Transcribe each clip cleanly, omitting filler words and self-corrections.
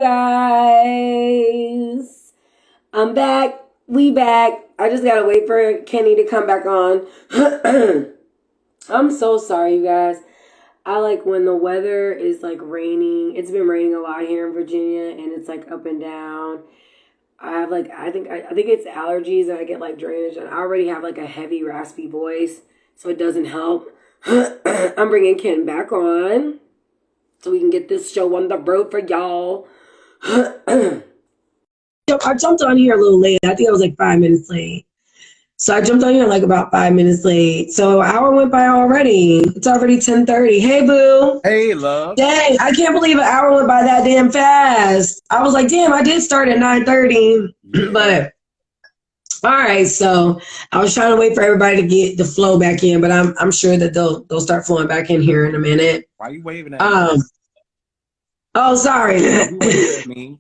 Guys, I'm back. We back. I just gotta wait for Kenny to come back on. I'm so sorry, you guys. I like when the weather is like raining. It's been raining a lot here in Virginia, and it's like up and down. I have like I think it's allergies, and I get like drainage, and I already have like a heavy raspy voice, so it doesn't help. I'm bringing Ken back on so we can get this show on the road for y'all. I jumped on here a little late. I think I was like 5 minutes late. So I jumped on here like about 5 minutes late. So an hour went by already. It's already 10:30. Hey, boo. Hey, love. Dang, I can't believe an hour went by that damn fast. I was like, damn, I did start at 9:30. But all right, so I was trying to wait for everybody to get the flow back in, but I'm sure that they'll start flowing back in here in a minute. Why are you waving at me? Oh, sorry. You waving at me.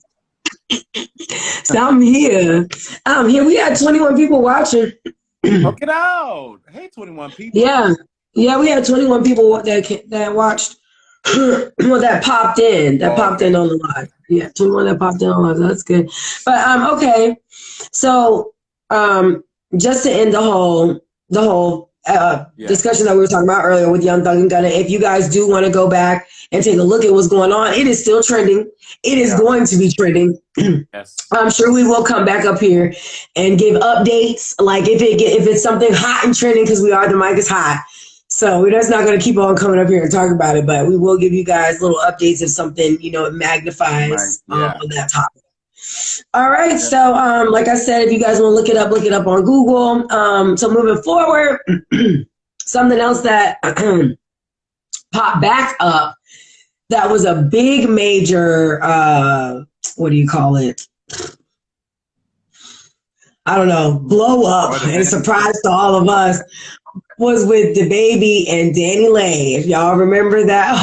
So I'm here. I'm here. We had 21 people watching. Look it out. Hey, 21 people. Yeah. Yeah, we had 21 people that watched. Well, that popped in. Popped in on the live. Yeah, 21 that popped in on the live. That's good. But okay. So just to end the whole discussion that we were talking about earlier with Young Thug and Gunna, if you guys do want to go back and take a look at what's going on, it is still trending. It is going to be trending. Yes. I'm sure we will come back up here and give updates. Like if it's something hot and trending, because we are, the mic is hot. So we're just not going to keep on coming up here and talk about it, but we will give you guys little updates if something, it magnifies on that topic. All right. Yeah. So, like I said, if you guys want to look it up on Google. So moving forward, something else that popped back up that was a big major, what do you call it? I don't know, blow up and surprise to all of us was with DaBaby and DaniLeigh. If y'all remember that.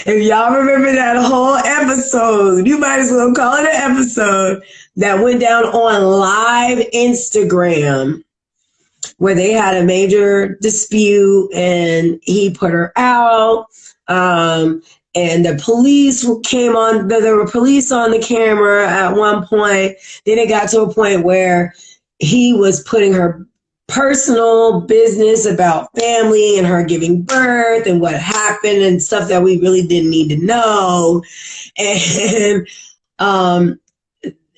If y'all remember that whole episode, you might as well call it an episode that went down on live Instagram, where they had a major dispute and he put her out. And the police came on, there were police on the camera at one point. Then it got to a point where he was putting her personal business about family and her giving birth and what happened and stuff that we really didn't need to know. And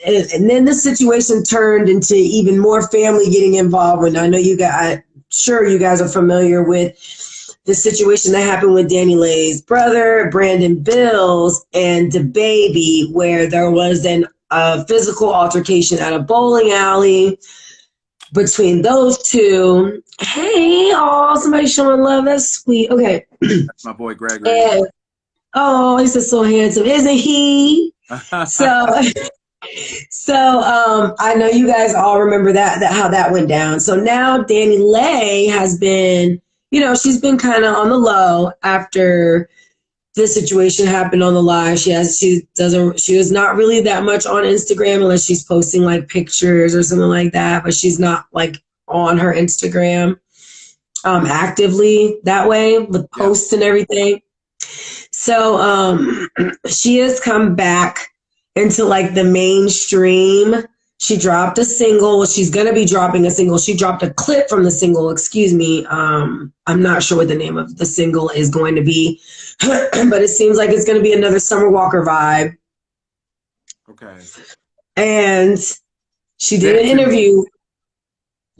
then the situation turned into even more family getting involved. And I know I'm sure you guys are familiar with the situation that happened with DaniLeigh's brother, Brandon Bills, and DaBaby, where there was a physical altercation at a bowling alley between those two. Hey, somebody showing love. That's sweet. Okay. That's my boy Gregory. And, he's just so handsome, isn't he? So I know you guys all remember that how that went down. So now DaniLeigh has been, she's been kind of on the low after this situation happened on the live. She is not really that much on Instagram unless she's posting like pictures or something like that, but she's not like on her Instagram actively that way with posts and everything. So she has come back into like the mainstream. She dropped a single. Well, she's going to be dropping a single. She dropped a clip from the single, excuse me. I'm not sure what the name of the single is going to be, but it seems like it's going to be another Summer Walker vibe. Okay. And she did an interview.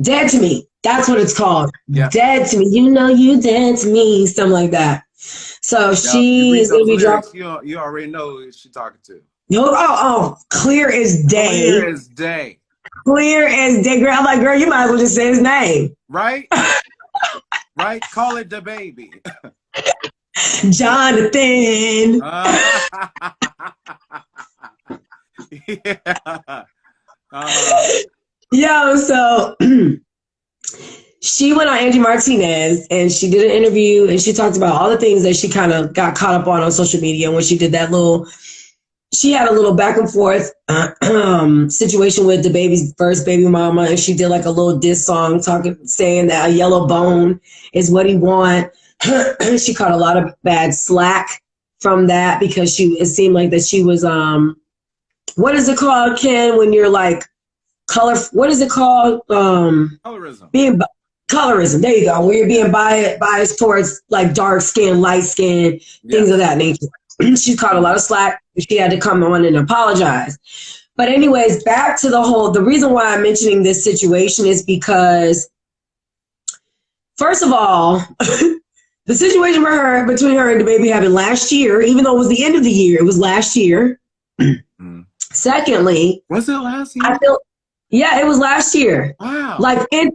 Dead to Me. That's what it's called. Yeah. Dead to Me. You dead to me. Something like that. So she is going to be dropping. You already know who she's talking to. Clear as day. Clear as day. Clear as day, girl. I'm like, girl, you might as well just say his name. Right? Right? Call it DaBaby. Jonathan. Yo, so she went on Angie Martinez and she did an interview and she talked about all the things that she kind of got caught up on social media when she did that she had a little back and forth situation with DaBaby's first baby mama, and she did like a little diss song saying that a yellow bone is what he want. She caught a lot of bad slack from that because it seemed like that she was what is it called, Ken, when you're like what is it called? Colorism. Colorism. There you go. Where you're being biased towards like dark skin, light skin, things of that nature. She caught a lot of slack. She had to come on and apologize. But anyways, back to the reason why I'm mentioning this situation is because, first of all, the situation between her and DaBaby happened last year, even though it was the end of the year. It was last year. Secondly, was it last year? Yeah, it was last year. Wow. End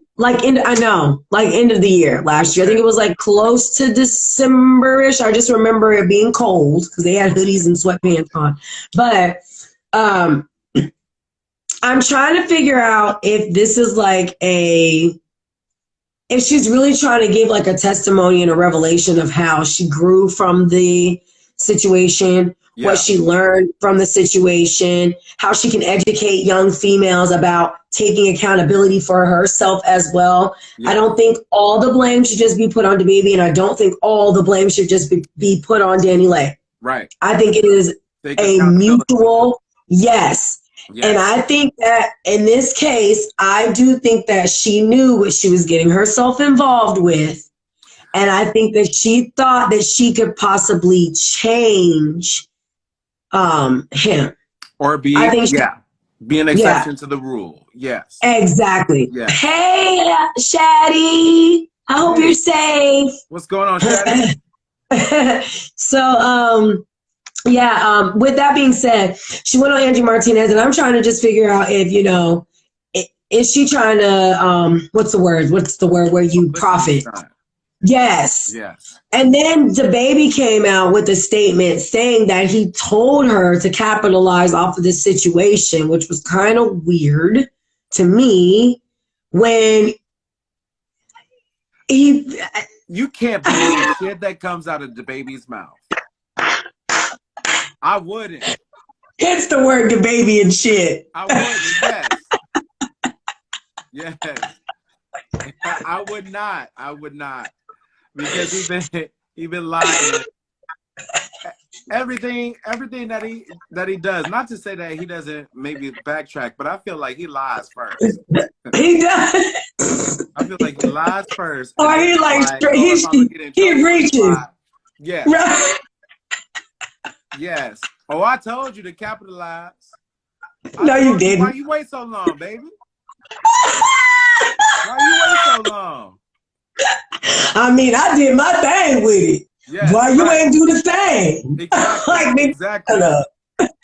of the year last year. I think it was like close to December-ish. I just remember it being cold because they had hoodies and sweatpants on. But I'm trying to figure out if this is like if she's really trying to give like a testimony and a revelation of how she grew from the situation, what she learned from the situation, how she can educate young females about taking accountability for herself as well. I don't think all the blame should just be put on DaBaby, and I don't think all the blame should just be put on DaniLeigh. Right. I think it is a mutual yes. And I think that in this case, I do think that she knew what she was getting herself involved with. And I think that she thought that she could possibly change him. Or be an exception to the rule. Yes. Exactly. Yes. Hey, Shaddy. I hope you're safe. What's going on, Shaddy? So, with that being said, she went on Angie Martinez, and I'm trying to just figure out if, is she trying to, what's the word where you profit? Yes. And then DaBaby came out with a statement saying that he told her to capitalize off of this situation, which was kind of weird to me when you can't believe shit that comes out of DaBaby's mouth. I wouldn't. Hence the word DaBaby and shit. I wouldn't, yes. I would not. Because he been lying. Everything that he does. Not to say that he doesn't maybe backtrack, but I feel like he lies first. He does. I feel like he lies first. Or he he reaches. Yeah. Right. Yes. Oh, I told you to capitalize. No, you didn't. Why you wait so long, baby? Why you wait so long? I mean, I did my thing with it. Yes, why you ain't do the thing? Exactly. Exactly.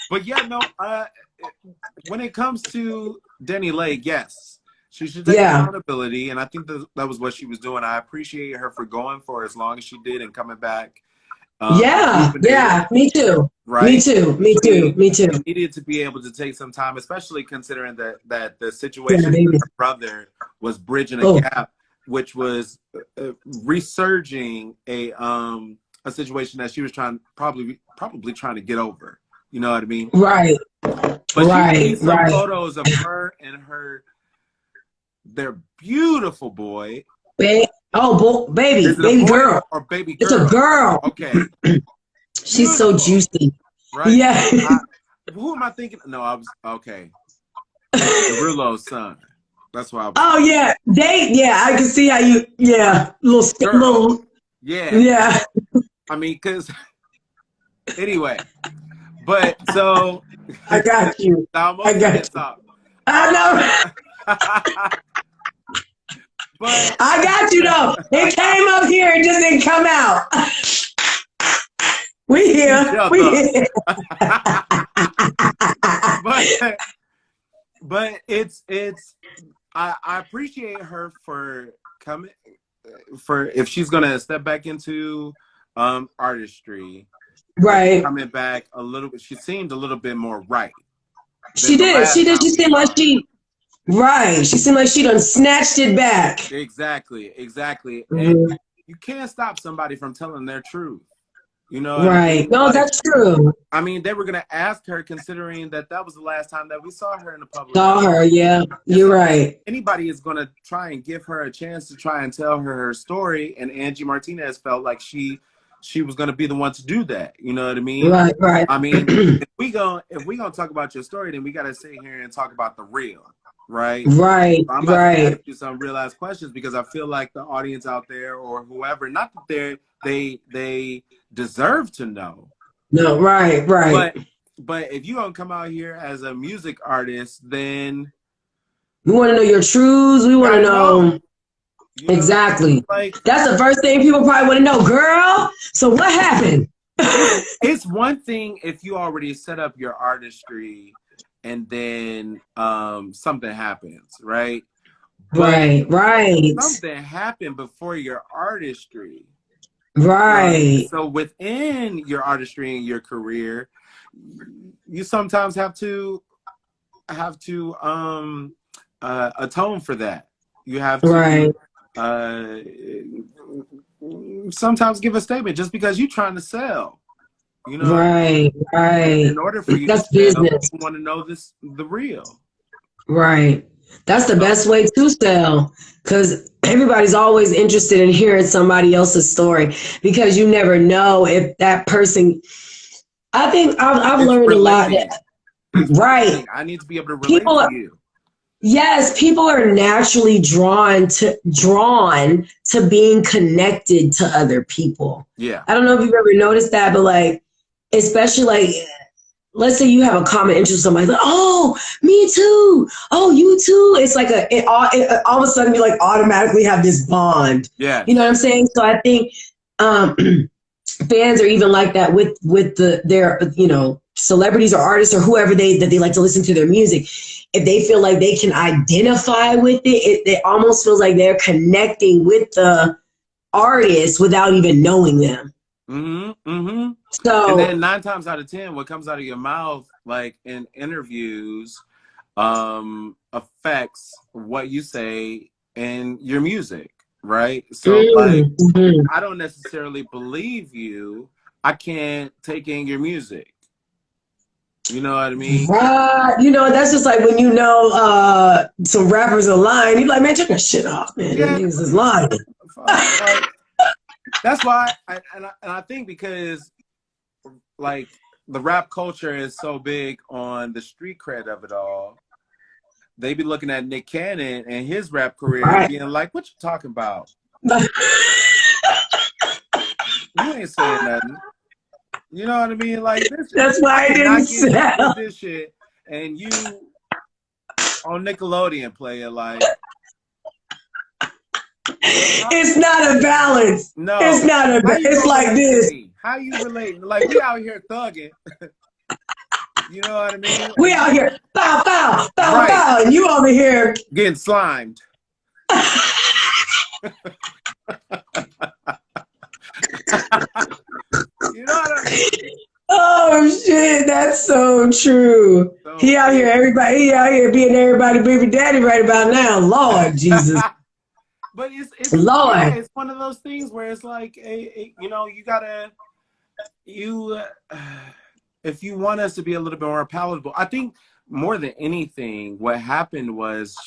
But when it comes to DaniLeigh, yes, she should take accountability, and I think that was what she was doing. I appreciate her for going for as long as she did and coming back. Me too. Right? Me too. She needed to be able to take some time, especially considering that the situation with her brother was bridging a gap, which was resurging a situation that she was probably trying to get over. You know what I mean? Right. But she made some photos of her and their beautiful boy. Baby girl. Or baby girl? It's a girl. Okay. She's so juicy. Right? Yeah. Who am I thinking? No, I was okay. Derulo's son. That's why I was. Oh yeah, I can see how you. Yeah, little. Yeah. I mean, cause anyway, but so. I got you. I got you. I know. But I got you though. It came up here, it just didn't come out. We here. But it's I appreciate her for coming if she's gonna step back into artistry. Right. Coming back a little bit. She seemed a little bit more right. She did. She seemed like she seemed like she done snatched it back. Exactly. And you can't stop somebody from telling their truth. You know, right? I mean? No, that's true. I mean, they were gonna ask her, considering that was the last time that we saw her in the public. Saw her, yeah. You're right. Anybody is gonna try and give her a chance to try and tell her story, and Angie Martinez felt like she she was going to be the one to do that. You know what I mean? Right. I mean, if we gonna talk about your story, then we got to sit here and talk about the real, right? Right. So I'm about to ask you some real ass questions because I feel like the audience out there or whoever, not that they deserve to know. No, right. But if you don't come out here as a music artist, then we want to know your truths. We want to know. You know, exactly. Like, that's the first thing people probably want to know, girl. So what happened? It's one thing if you already set up your artistry and then something happens, right? But right. Something happened before your artistry. Right. So within your artistry and your career, you sometimes have to atone for that. You have to sometimes give a statement just because you're trying to sell. You know, right. In order for you that's to sell, business. you want to know the real. Right. That's the best way to sell, because everybody's always interested in hearing somebody else's story, because you never know if that person. I think I've learned a lot. Right. I need to be able to relate to you. Yes, people are naturally drawn to being connected to other people. Yeah. I don't know if you've ever noticed that, but like, especially like, let's say you have a common interest with somebody, like, oh, me too. Oh, you too. It's like all of a sudden you like automatically have this bond. Yeah. You know what I'm saying? So I think fans are even like that with their celebrities or artists or whoever that they like to listen to their music. If they feel like they can identify with it almost feels like they're connecting with the artist without even knowing them. Mm-hmm. Mm-hmm. So, and then 9 times out of 10, what comes out of your mouth, like in interviews, affects what you say in your music, right? So, like, I don't necessarily believe you. I can't take in your music. You know what I mean? Right. That's just like when some rappers are lying. You're like, man, check that shit off, man. Yeah. Niggas is lying. That's why I think because like the rap culture is so big on the street cred of it all, they be looking at Nick Cannon and his rap career and being like, what you talking about? You ain't saying nothing. You know what I mean? Like that's why I didn't sell this shit, and you on Nickelodeon play it like it's not a balance. No, it's not a. It's like this. How you relate? Like we out here thugging. You know what I mean? We out here bow, and you over here getting slimed. You know what I mean? Oh shit, that's so true. He out here being everybody baby daddy right about now. Lord Jesus. But it's Lord. Yeah, it's one of those things where it's like you gotta if you want us to be a little bit more palatable. I think more than anything, what happened was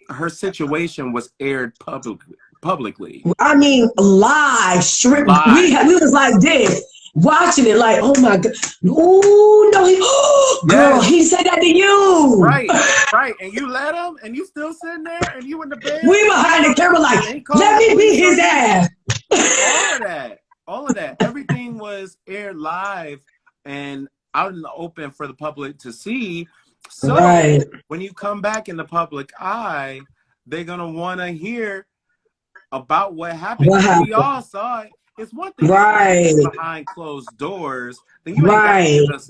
her situation was aired publicly. I mean, live. We was like this, watching it, like, oh my god, oh no, girl, he said that to you, right, and you let him, and you still sitting there, and you in the bed. We behind the camera, like, let me beat his ass. All of that, everything was aired live and out in the open for the public to see. So when you come back in the public eye, they're gonna want to hear about what happened. We all saw it. It's one thing behind closed doors. Then you ain't got to give us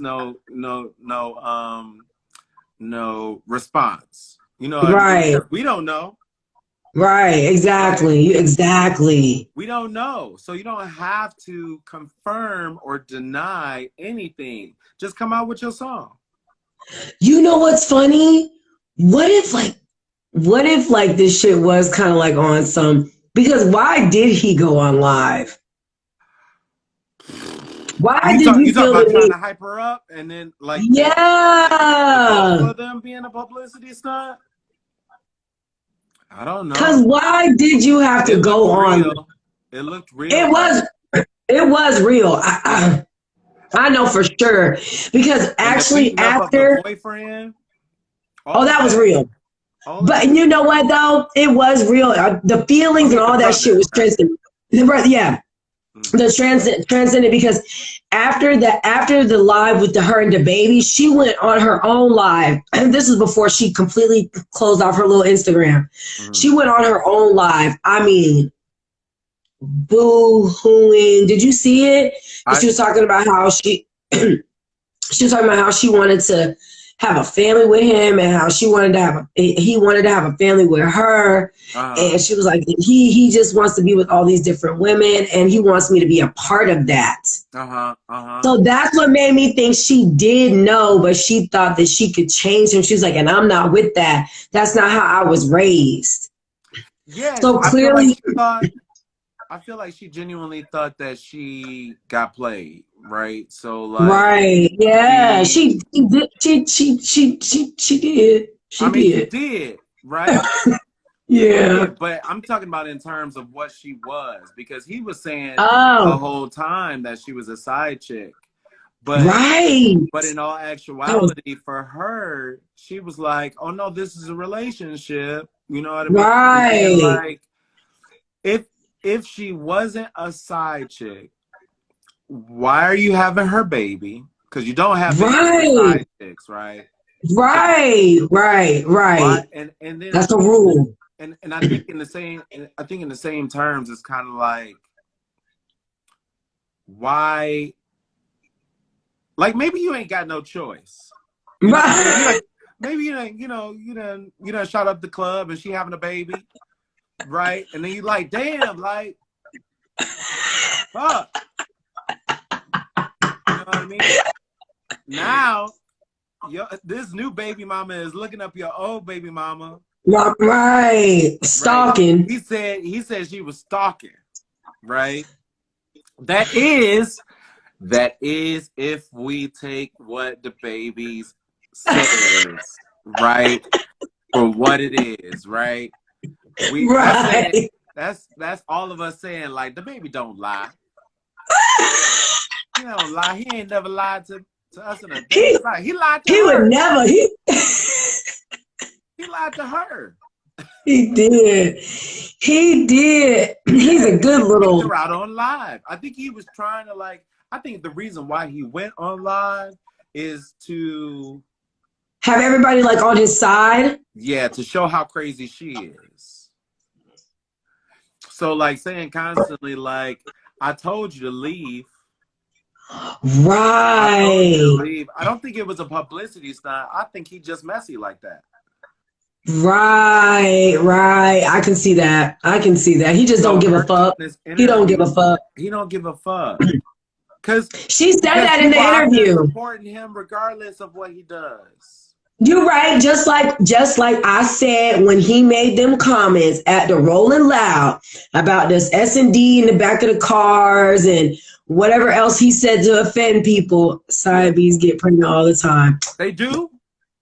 no response. You know what I mean? We don't know. Right, exactly. We don't know. So you don't have to confirm or deny anything. Just come out with your song. You know what's funny? What if this shit was kind of like on some, because why did he go on live? Why did you feel about trying to hype her up and then like for them being a publicity stunt? I don't know. Because why did you have to go on? It looked real. It It was real. I know for sure because And actually up of after the boyfriend. oh that was real. But you know what though? It was real. The feelings and all that shit was transcended. Yeah, the transcended because after the live with her and the baby, she went on her own live. And this is before she completely closed off her little Instagram. She went on her own live. I mean, boo-hooing. Did you see it? She was talking about how she was talking about how she wanted to have a family with him and how he wanted to have a family with her. And she was like, he just wants to be with all these different women and he wants me to be a part of that. So that's what made me think she did know, but she thought that she could change him. She was like, and I'm not with that. That's not how I was raised. Yeah. So clearly, I feel like she genuinely thought that she got played, right? So like, right, yeah, she did. She did. She did, right? Yeah. But I'm talking about in terms of what she was, because he was saying the whole time that she was a side chick. But but in all actuality, for her, she was like, "Oh no, this is a relationship." You know what I mean? Right. Like, if she wasn't a side chick, why are you having her baby? Because you don't have side chicks, right? Right. And then that's a rule. And I think in the same terms, it's kind of like, why? Like maybe you ain't got no choice. Right. Maybe you done shot up the club and she having a baby, right? And then you like, damn, like, fuck. You know what I mean? Now, this new baby mama is looking up your old baby mama. Right. Stalking. Right? He said she was stalking, right? That is if we take what the babies says, right? For what it is, right? That's all of us saying, like, the baby don't lie. He don't lie. He ain't never lied to us in a day. He lied to her. He would never. He lied to her. He did. He's a good little. He out on live. I think he was trying to I think the reason why he went on live is to have everybody on his side. Yeah, to show how crazy she is. So saying constantly I told you to leave. Right. I don't think it was a publicity stunt. I think he just messy like that. Right. I can see that. He just don't give a fuck. He don't give a fuck. He don't give a fuck. Because she said that in the interview. Supporting him regardless of what he does. You're right. Just like I said when he made them comments at the Rolling Loud about this S&D in the back of the cars and whatever else he said to offend people. Side B's get pregnant all the time. They do.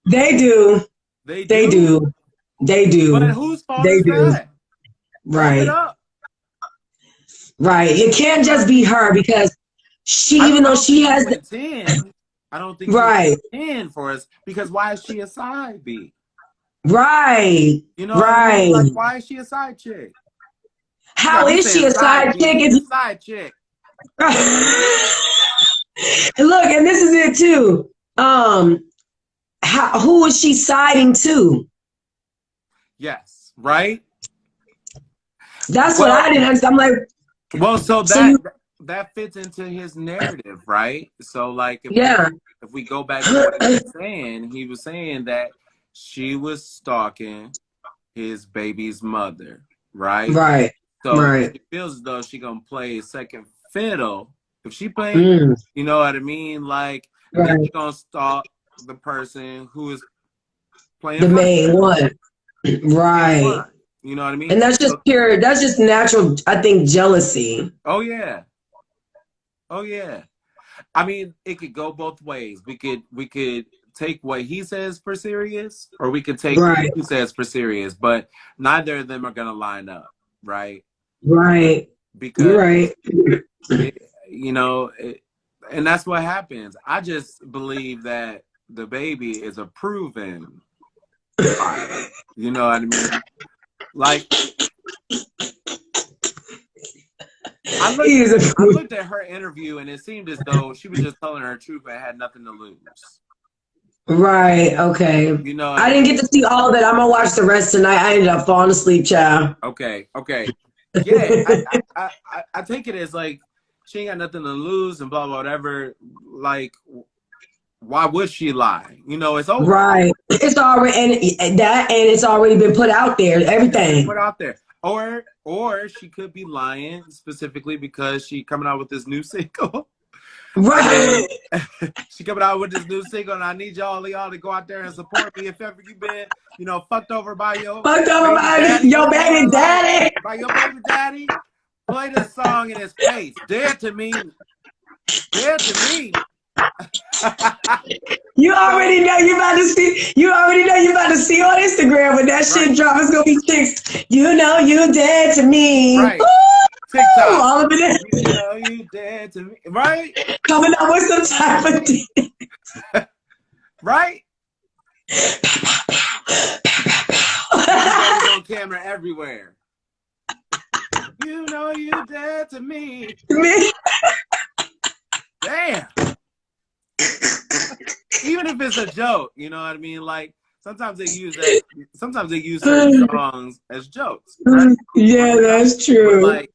They do. But whose fault is that? Right. Right. It can't just be her because even though she has the 10, I don't think she's 10 for us because why is she a side B? Right. You know what I mean? Why is she a side chick? How is she a side chick? If side chick. Look, and this is it too. Who is she siding to? Yes, right. That's what I didn't understand. I'm like, well, that fits into his narrative, right? So, if we go back to what he was saying that she was stalking his baby's mother, right? Right. So she feels as though she gonna play second fiddle. If she plays, you know what I mean? Then she gonna stalk the person who is playing the main one. Right. You know what I mean? And that's just that's just natural, I think, jealousy. Oh yeah. I mean, it could go both ways. We could take what he says for serious, or we could take what he says for serious, but neither of them are gonna line up, right? Right. Because you're right. you know, and that's what happens. I just believe that the baby is a proven liar. You know what I mean? Like, I looked at her interview, and it seemed as though she was just telling her truth and had nothing to lose. Right. Okay. You know, I didn't get to see all of it. I'm gonna watch the rest tonight. I ended up falling asleep, child. Okay. Yeah, I take it as like she ain't got nothing to lose and blah blah whatever. Like, why would she lie? You know, it's over. Right. It's already and it's already been put out there. Everything put out there. Or she could be lying specifically because she coming out with this new single. Right. She coming out with this new single, and I need y'all to go out there and support me if ever you been, you know, fucked over by your baby daddy. By your baby daddy. Play this song in his face. Dead to me. You already know you about to see. You already know you about to see on Instagram when that shit drop. It's gonna be chicks. You know you dead to me. Right. Ooh, TikTok. all of it. You know you dead to me. Right. Coming up with some type of right. On camera everywhere. You know you dead to me. Damn. Even if it's a joke, you know what I mean? Like sometimes they use certain songs as jokes. Right? Yeah, that's true. Like,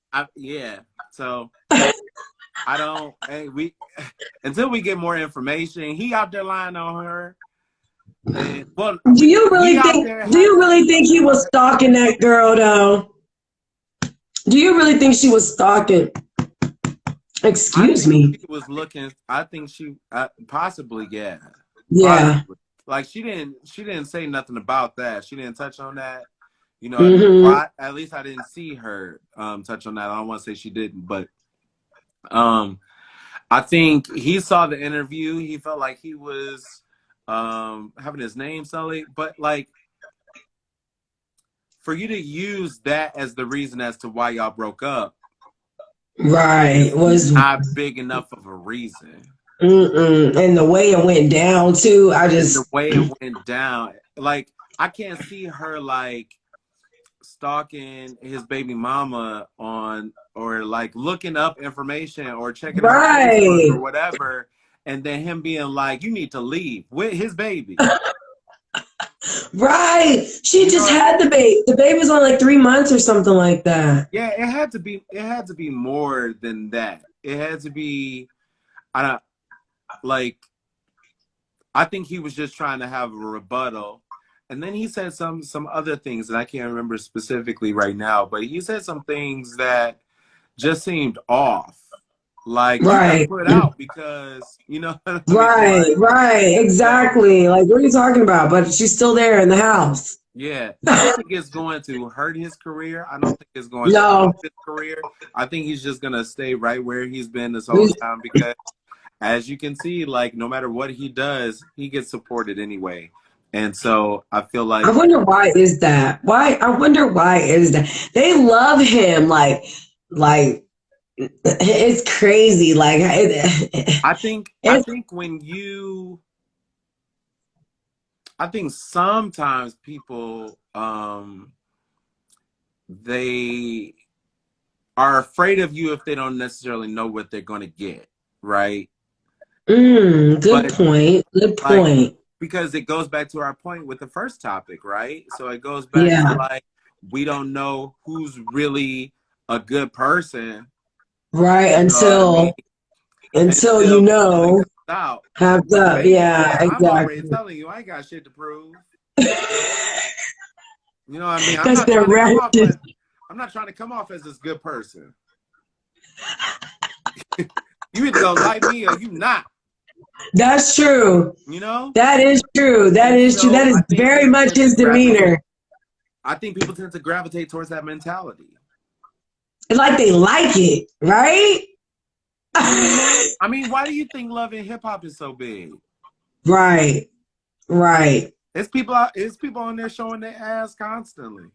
so I don't. We until we get more information. He out there lying on her. And, well, do you really think he was stalking that girl though? Do you really think she was stalking? Excuse me. She was looking. I think she possibly, yeah. Yeah. Possibly. Like she didn't say nothing about that. She didn't touch on that. You know, at least I didn't see her touch on that. I don't want to say she didn't, but I think he saw the interview. He felt like he was having his name sullied, but like for you to use that as the reason as to why y'all broke up. Right. Was not big enough of a reason. And the way it went down too, the way it went down, like I can't see her like stalking his baby mama on or like looking up information or checking out Facebook or whatever, and then him being like, "You need to leave with his baby." Right. She just had the baby. The baby was on like 3 months or something like that. Yeah, it had to be more than that. It had to be, I think he was just trying to have a rebuttal. And then he said some other things that I can't remember specifically right now, but he said some things that just seemed off. Like, you gotta put it out because, you know. Right, exactly. Like, what are you talking about? But she's still there in the house. Yeah. I don't think it's going to hurt his career. I don't think it's going to hurt his career. I think he's just going to stay right where he's been this whole time because, as you can see, like, no matter what he does, he gets supported anyway. And so I feel like... I wonder why is that? I wonder why is that? They love him, like... It's crazy. Like I think sometimes people they are afraid of you if they don't necessarily know what they're going to get, right? Good point. Like, because it goes back to our point with the first topic, right? So it goes back to like we don't know who's really a good person. Right, until you know, have up, exactly. I'm already telling you, I ain't got shit to prove. You know what I mean? I'm not trying to come off as this good person. You either gonna like me or you not. That's true. You know? That is true. That is true. That is very much his demeanor. I think people tend to gravitate towards that mentality. Like they like it, right? I mean, why do you think Love and Hip Hop is so big? Right. It's people on there showing their ass constantly.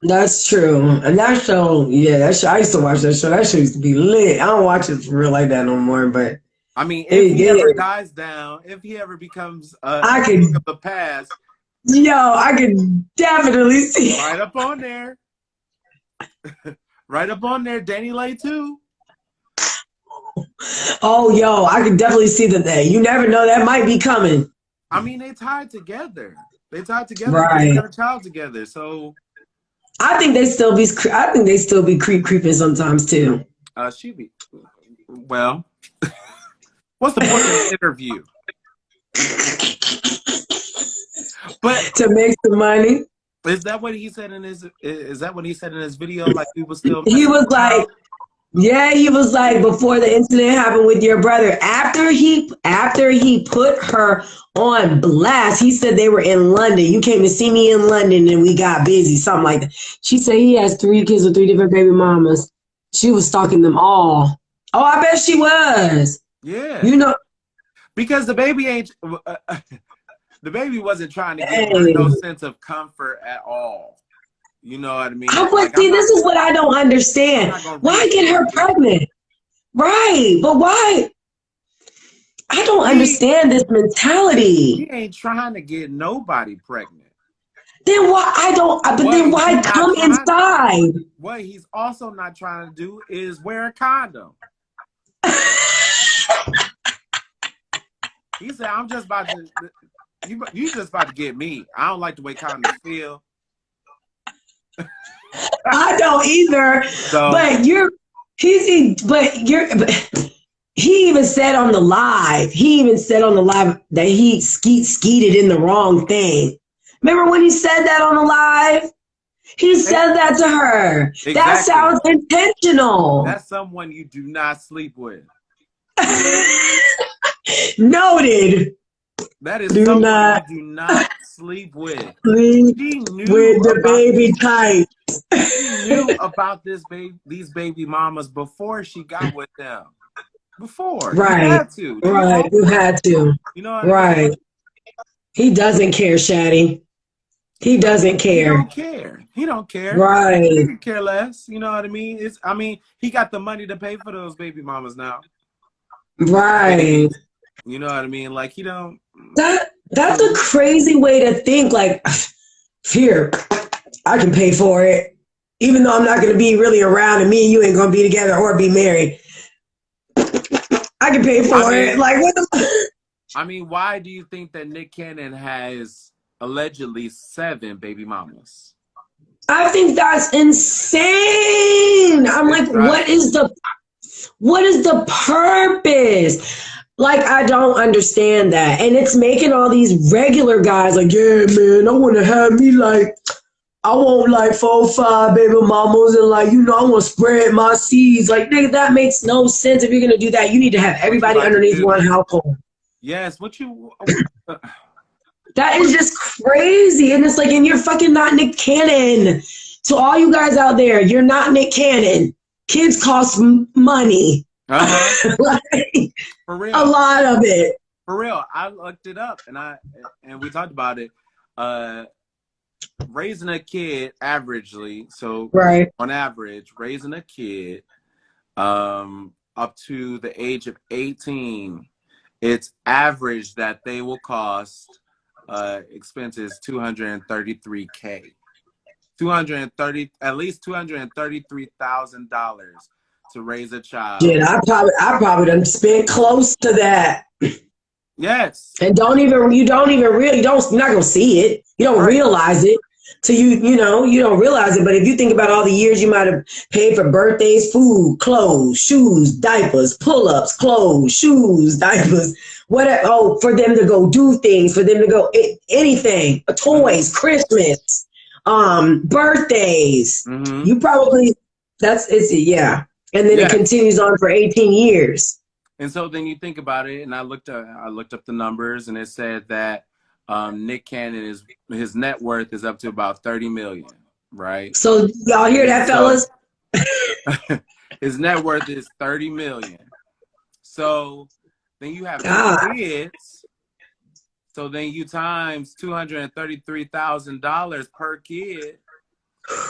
That's true. And that show, yeah, that show, I used to watch that show. That show used to be lit. I don't watch it for real like that no more, but I mean, if it he ever did. dies down, if he ever becomes I a thing could, of the past, I could definitely see. right up on there, right up on there, Danny Lay too. Oh, I could definitely see that. You never know, that might be coming. I mean, they tied together. They tied together because they Right. got a child together. So I think they still be. I think they still be creeping sometimes too. she be well. What's the point of the interview? But To make some money. is that what he said in his? Is that what he said in his video? Like he was still. He was like, yeah, he was like, before the incident happened with your brother, after he put her on blast, he said they were in London. You came to see me in London and we got busy, something like that. She said he has 3 kids with 3 different baby mamas. She was stalking them all. Oh, I bet she was. Yeah. You know, because the baby ain't. The baby wasn't trying to give her no sense of comfort at all. You know what I mean? See, this is what I don't understand. Why get her pregnant? Right, but why? I don't understand this mentality. He ain't trying to get nobody pregnant. Then why? Then why come inside? What he's also not trying to do is wear a condom. He said, "I'm just about to. You just about to get me. I don't like the way condoms feel." I don't either. So, but he even said on the live. That he skeeted in the wrong thing. Remember when he said that on the live? He said that to her. Exactly. That sounds intentional. That's someone you do not sleep with. Noted. That is someone you do not sleep with. She knew with the baby type. She knew about these baby mamas before she got with them. Before. Right. You had to. Right. You had to. You know what right. I mean? He doesn't care, Shaddy. He doesn't care. He don't care. He don't care. Right. He could care less. You know what I mean? He got the money to pay for those baby mamas now. Right. You know what I mean? Like, he don't. That's a crazy way to think. Like, here, I can pay for it. Even though I'm not going to be really around and me and you ain't going to be together or be married. I can pay for it. Like, what the I mean, why do you think that Nick Cannon has allegedly 7 baby mamas? I think that's insane. I'm like, what is the purpose? Like, I don't understand that. And it's making all these regular guys like, yeah, man, I want to have me like, I want like 4 or 5 baby mamas and like, I want to spread my seeds. Like, nigga, that makes no sense. If you're going to do that, you need to have everybody underneath one household. Yes, that is just crazy. And it's like, and you're fucking not Nick Cannon. So all you guys out there, you're not Nick Cannon. Kids cost money. Like, for real. A lot of it. For real. I looked it up and we talked about it. Raising a kid averagely, so right. On average, raising a kid up to the age of 18, it's average that they will cost expenses $233K. At least $233,000 to raise a child. Yeah, I probably done spent close to that. Yes. And you're not gonna see it. You don't realize it. So you don't realize it. But if you think about all the years you might have paid for birthdays, food, clothes, shoes, diapers, pull-ups, clothes, shoes, diapers, whatever. Oh, for them to go do things, for them to go anything, toys, Christmas, birthdays. Mm-hmm. You probably yeah. And then it continues on for 18 years. And so then you think about it, and I looked up the numbers, and it said that Nick Cannon his net worth is up to about 30 million, right? So y'all hear that, fellas? His net worth is 30 million. So then you have 2 kids. So then you times $233,000 per kid.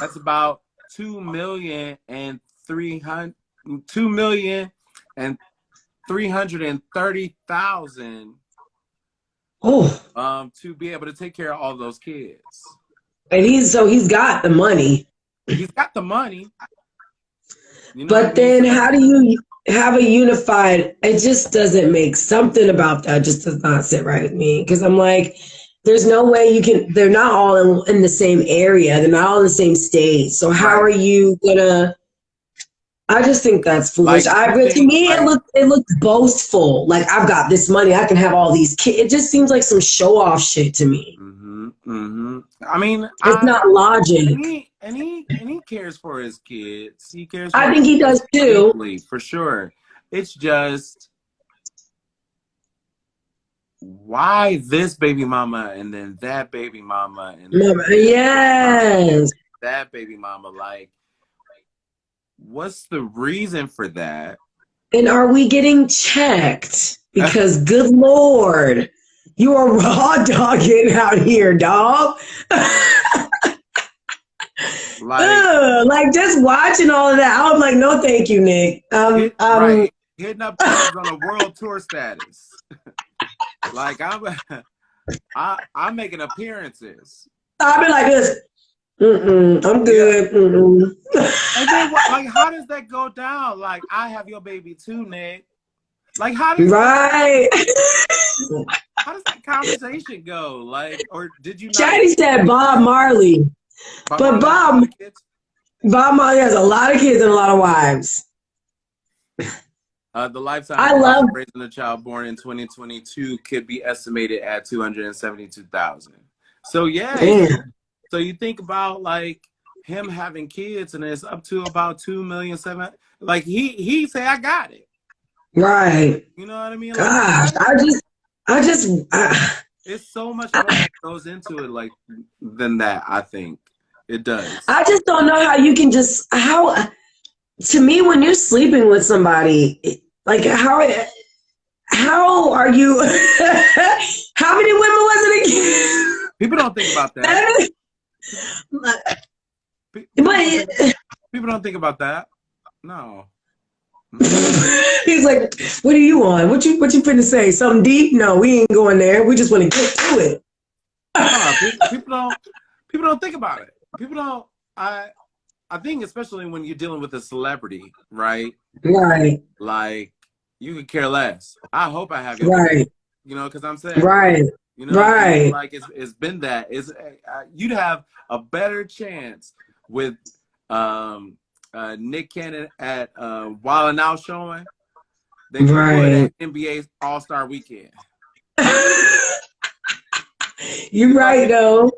That's about 2,330,000 Oh, to be able to take care of all those kids. and he's got the money. He's got the money. You know what I But mean? then how do you have a unified, it just doesn't make, something about that just does not sit right with me. Because I'm like, there's no way you can, they're not all in the same area. They're not all in the same state. So how are you gonna, I just think that's foolish. Like, To me, it looked boastful. Like, I've got this money, I can have all these kids. It just seems like some show off shit to me. I mean, It's not logic. And he cares for his kids. He cares. I think he does too. Deeply, for sure. It's just, why this baby mama and then that baby mama and Yes, that baby mama? Like, what's the reason for that? and are we getting checked? Because good Lord, you are raw dogging out here, dog. Like just watching all of that, I'm like, no, thank you, Nick. Right, hitting up on a world tour status. Like I'm making appearances. I'll be like this. I'm good. And then, like, how does that go down? Like, I have your baby too, Nick. Like, how does how does that conversation go? Like, or did you? Chatty said Bob Marley, but Bob Marley has a lot of kids and a lot of wives. The lifetime cost of raising a child born in 2022 could be estimated at 272,000. So yeah. So you think about like him having kids, and it's up to about 2,700,000. Like he say, I got it. Right. You know what I mean? Gosh, it's so much more that goes into it, like, than that. I think it does. I just don't know how you can just to me, when you're sleeping with somebody, like how are you? How many women was it again? People don't think about that. People don't think about that. No. He's like, what are you on? What you finna say? Something deep? No, we ain't going there. We just want to get to it. People don't think about it. People don't. I think especially when you're dealing with a celebrity, right? Right. Like, you could care less. I hope I have your right. You know, because I'm saying right. You know, right. Like it's been that. You'd have a better chance with Nick Cannon at Wild 'N Out showing than you would at NBA All-Star Weekend. You're right, though.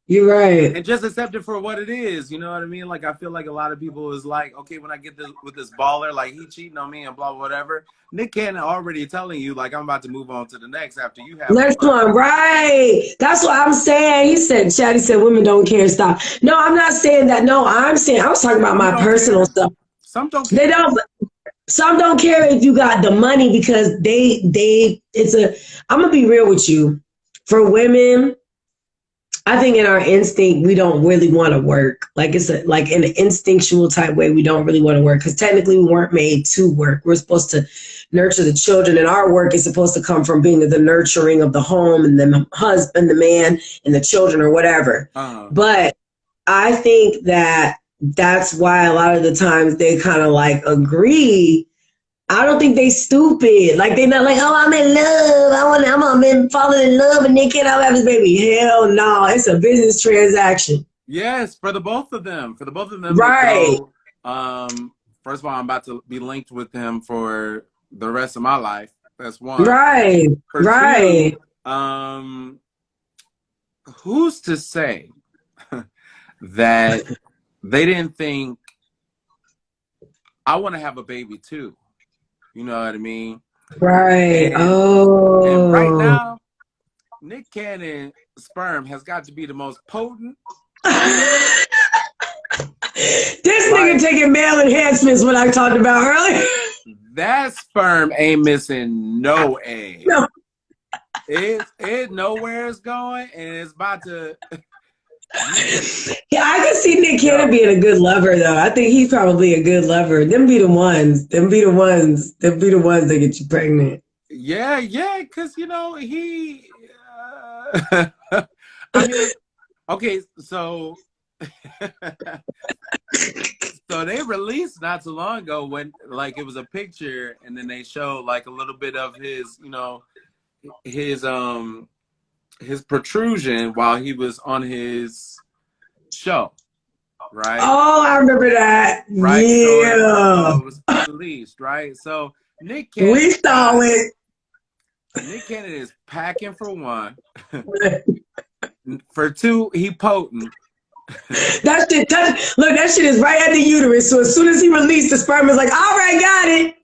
You're right. And just accept it for what it is. You know what I mean? Like, I feel like a lot of people is like, okay, when I get this with this baller, like, he cheating on me and blah, whatever. Nick Cannon already telling you, like, I'm about to move on to the next after you have next one. Right. That's what I'm saying. He said, Chatty said, women don't care. Stop. No, I'm not saying that. No, I'm saying, I was talking about my personal stuff. Some don't care. They don't. Some don't care if you got the money because I'm going to be real with you. For women, I think in our instinct, we don't really want to work. Like like in an instinctual type way, we don't really want to work because technically we weren't made to work. We're supposed to nurture the children, and our work is supposed to come from being the nurturing of the home and the husband, the man, and the children or whatever. But I think that's why a lot of the times they kind of like agree. I don't think they stupid. Like, they're not like, oh, I'm in love. I'm falling in love and Nick Cannon, I'll have his baby. Hell no. It's a business transaction. Yes, for the both of them. Right. First of all, I'm about to be linked with him for the rest of my life. That's one. Right. Right. Two, who's to say that they didn't think, I want to have a baby too? You know what I mean? Right. And right now, Nick Cannon sperm has got to be the most potent. This nigga taking male enhancements, what I talked about earlier. That sperm ain't missing no egg. No. It know where it's going, and it's about to. Yeah, I can see Nick Cannon being a good lover, though. I think he's probably a good lover. Them be the ones. Them be the ones. Them be the ones that get you pregnant. Yeah, because you know he. I mean, okay, so so they released not too long ago when like it was a picture, and then they showed like a little bit of his, you know, his protrusion while he was on his show, right? Oh, I remember that. Right. Yeah. So it was released, right? So Nick Cannon. We saw it. Nick Cannon is packing for one. For two, he potent. That shit, look, that shit is right at the uterus. So as soon as he released, the sperm is like, all right, got it.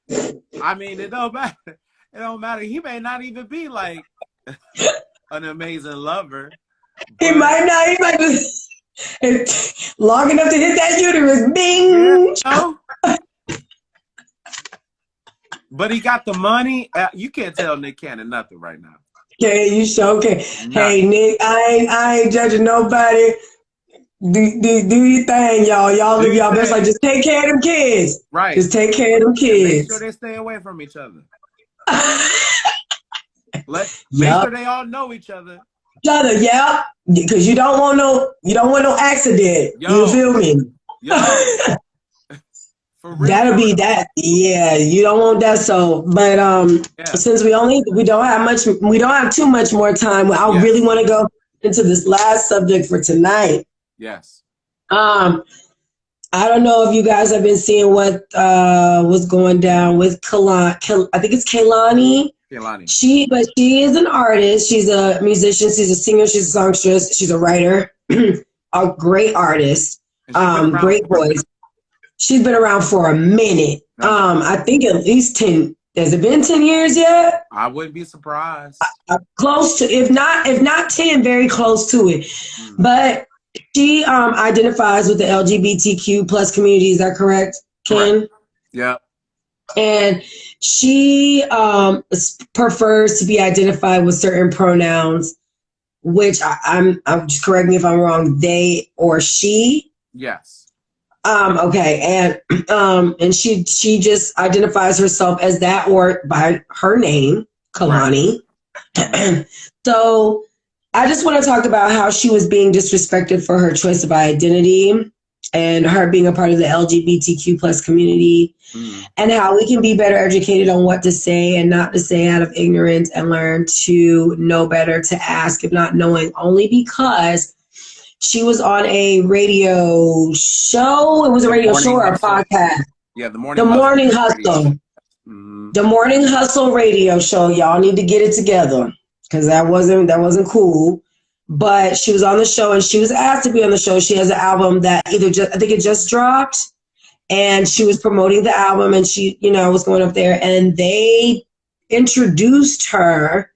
Right. I mean, it don't matter. It don't matter. He may not even be like an amazing lover. He might not. He might just long enough to hit that uterus. Bing. Yeah, but he got the money. You can't tell Nick Cannon nothing right now. Yeah, you sure can. Hey, Nick, I ain't judging nobody. Do your thing, y'all. Y'all live y'all best. Like, just take care of them kids. Right. Just take care of them kids. Make sure they stay away from each other. Make sure they all know each other. Yeah. Because you don't want no accident. You feel me? That'll be that. Yeah, you don't want that. So, but since we don't have too much more time. I really want to go into this last subject for tonight. Yes. I don't know if you guys have been seeing what was going down with Kehlani. I think it's Kehlani. Kehlani. She is an artist. She's a musician. She's a singer. She's a songstress. She's a writer. A great artist. Great voice. She's been around for a minute. I think at least 10. Has it been 10 years yet? I wouldn't be surprised. Close to, if not 10, very close to it. But she identifies with the LGBTQ plus community. Is that correct, Ken? Correct. Yeah. And she prefers to be identified with certain pronouns, which I'm just correct me if I'm wrong. They or she. Yes. Okay, and she just identifies herself as that or by her name, Kehlani. Right. So I just want to talk about how she was being disrespected for her choice of identity and her being a part of the LGBTQ plus community, and how we can be better educated on what to say and not to say out of ignorance and learn to know better, to ask if not knowing, only because she was on a radio show. It was a radio show or a podcast. Yeah, the Morning Hustle. The Morning Hustle radio show. Y'all need to get it together because that wasn't cool. But she was on the show and she was asked to be on the show. She has an album that I think it just dropped, and she was promoting the album and she, was going up there and they introduced her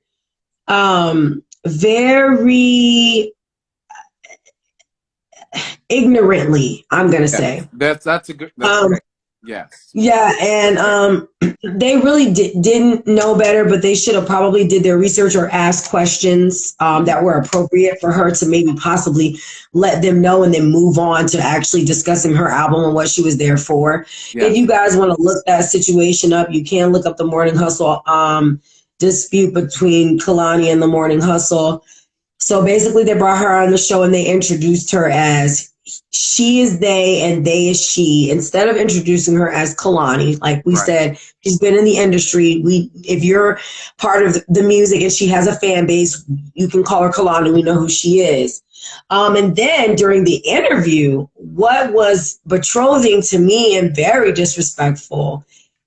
very ignorantly, I'm gonna say. That's a good. That's yes. Yeah, and they really didn't know better, but they should have probably did their research or asked questions that were appropriate for her to maybe possibly let them know and then move on to actually discussing her album and what she was there for. Yes. If you guys want to look that situation up, you can look up the Morning Hustle dispute between Kehlani and the Morning Hustle. So basically they brought her on the show and they introduced her as she is they and they is she, instead of introducing her as Kehlani. Like we said, she's been in the industry. If you're part of the music and she has a fan base, you can call her Kehlani. We know who she is. And then during the interview, what was betrothing to me and very disrespectful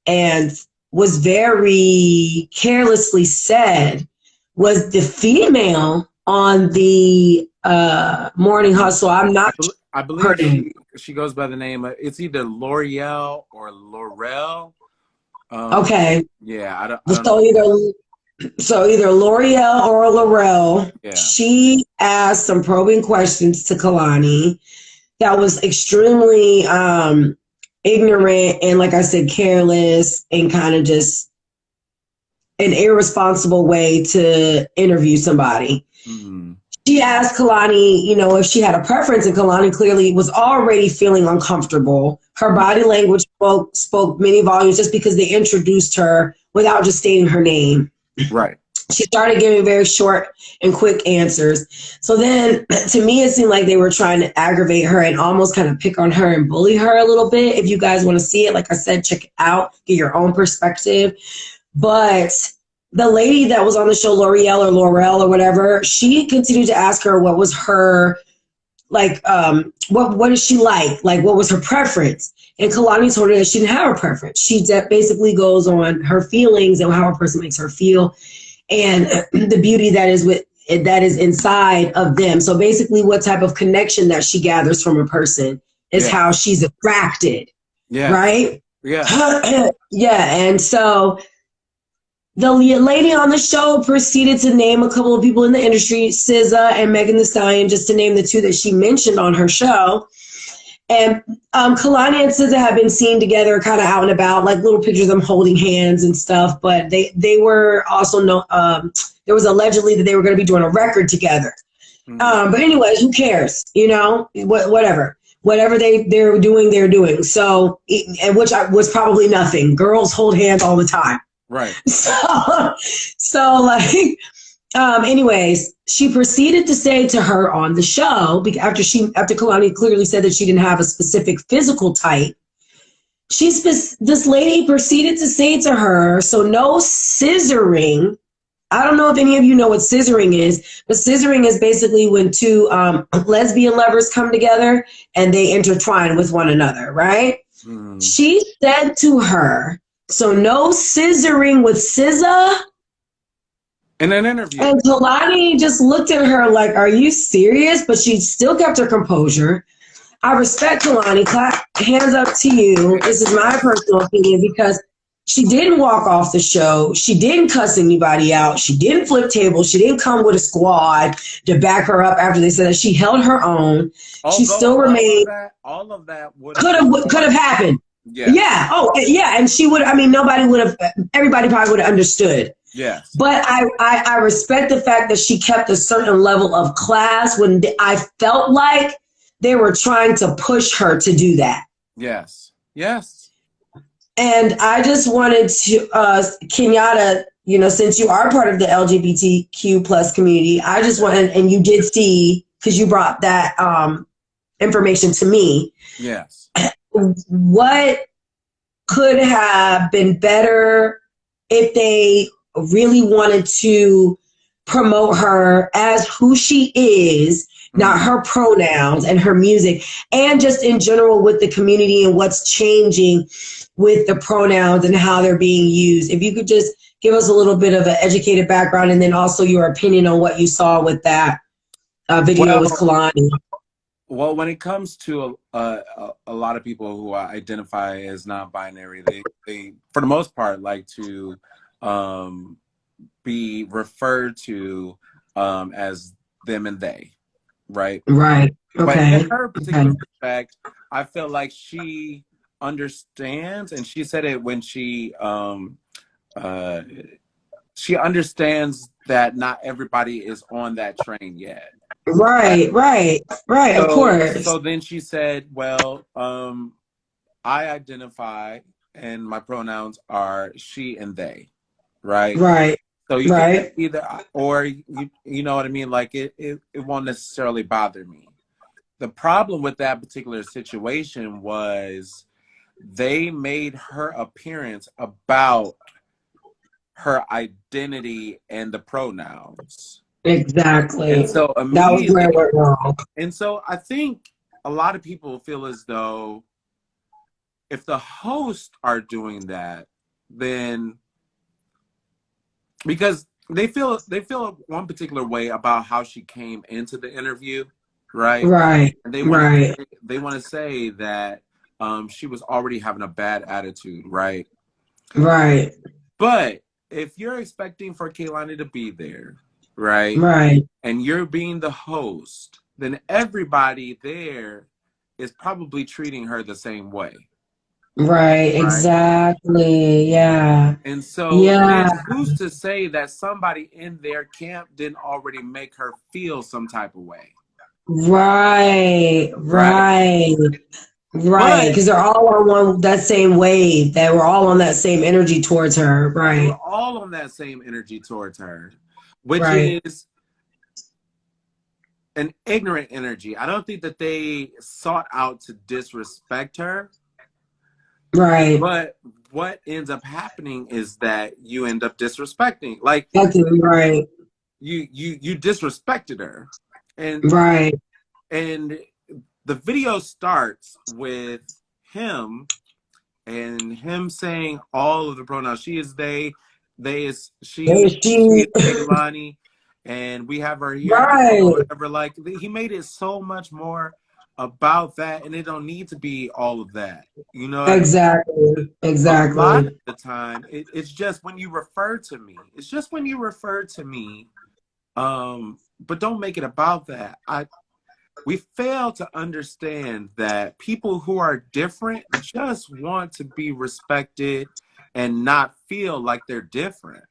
and was very carelessly said was the female on the Morning Hustle. I believe she goes by the name of, it's either L'Oreal or Laurel. Okay. Yeah, I don't so either L'Oreal or Laurel. Yeah. She asked some probing questions to Kehlani that was extremely ignorant and, like I said, careless and kind of just an irresponsible way to interview somebody. Mm-hmm. She asked Kalani, you know, if she had a preference, and Kalani clearly was already feeling uncomfortable. Her body language spoke many volumes just because they introduced her without just stating her name. Right. She started giving very short and quick answers. So then, to me, it seemed like they were trying to aggravate her and almost kind of pick on her and bully her a little bit. If you guys want to see it, like I said, check it out, get your own perspective. But the lady that was on the show, L'Oreal or whatever, she continued to ask her what was her, like, what is she like? Like, what was her preference? And Kalani told her that she didn't have a preference. She basically goes on her feelings and how a person makes her feel and the beauty that is inside of them. So basically what type of connection that she gathers from a person is how she's attracted. Yeah. Right? Yeah. Yeah. And so the lady on the show proceeded to name a couple of people in the industry, SZA and Megan Thee Stallion, just to name the two that she mentioned on her show. And Kalani and SZA have been seen together kind of out and about, like little pictures of them holding hands and stuff. But they were also, there was allegedly that they were going to be doing a record together. Mm-hmm. But anyways, who cares? You know, whatever. Whatever they're doing, they're doing. So, and which was probably nothing. Girls hold hands all the time. Right. So like, anyways, she proceeded to say to her on the show, after Kalani clearly said that she didn't have a specific physical type, this lady proceeded to say to her, so no scissoring. I don't know if any of you know what scissoring is, but scissoring is basically when two lesbian lovers come together and they intertwine with one another, right? Mm. She said to her, so no scissoring with SZA? In an interview. And Kalani just looked at her like, are you serious? But she still kept her composure. I respect Kalani. Clap, hands up to you. This is my personal opinion because she didn't walk off the show. She didn't cuss anybody out. She didn't flip tables. She didn't come with a squad to back her up after they said that. She held her own. She still remained. All of that could have happened. Yeah. Yeah. Oh, yeah. And she would, everybody probably would have understood. Yes. But I respect the fact that she kept a certain level of class when I felt like they were trying to push her to do that. Yes. Yes. And I just wanted to, Kenyatta, you know, since you are part of the LGBTQ plus community, I just wanted, and you did see, because you brought that information to me. Yes. What could have been better if they really wanted to promote her as who she is, not her pronouns and her music, and just in general with the community and what's changing with the pronouns and how they're being used? If you could just give us a little bit of an educated background and then also your opinion on what you saw with that video with Kalani. Well, when it comes to a lot of people who identify as non-binary, they for the most part like to be referred to as them and they, right? Right. Okay. But in her particular respect, I feel like she understands, and she said it when she understands that not everybody is on that train yet. Right. Of course. So then she said, well, I identify and my pronouns are she and they, right? Right. So you can either, or you know what I mean? Like it won't necessarily bother me. The problem with that particular situation was they made her appearance about her identity and the pronouns. Exactly. And so that was where it went wrong. And so I think a lot of people feel as though if the hosts are doing that, then because they feel one particular way about how she came into the interview, right? Right. And they want to say that she was already having a bad attitude, right? Right. But if you're expecting for Kehlani to be there, right? Right. And you're being the host, then everybody there is probably treating her the same way. Right, right? exactly. Yeah. And so Yeah. then who's to say that somebody in their camp didn't already make her feel some type of way? Right. Right. Right. Right. But Because they're all on that same wave. They were all on that same energy towards her. they were Right. all on that same energy towards her, which Right. is an ignorant energy. I don't think that they sought out to disrespect her, Right. but what ends up happening is that you end up disrespecting. Like Okay. Right. you disrespected her. And Right. and the video starts with him and him saying all of the pronouns. She is they is There she she. is Kehlani, and we have her here now or Right. whatever. Like he made it so much more about that, and it don't need to be all of that. You know what I mean? Exactly. A lot Exactly. of the time, it's just when you refer to me. It's just when you refer to me. But don't make it about that. We fail to understand that people who are different just want to be respected and not feel like they're different.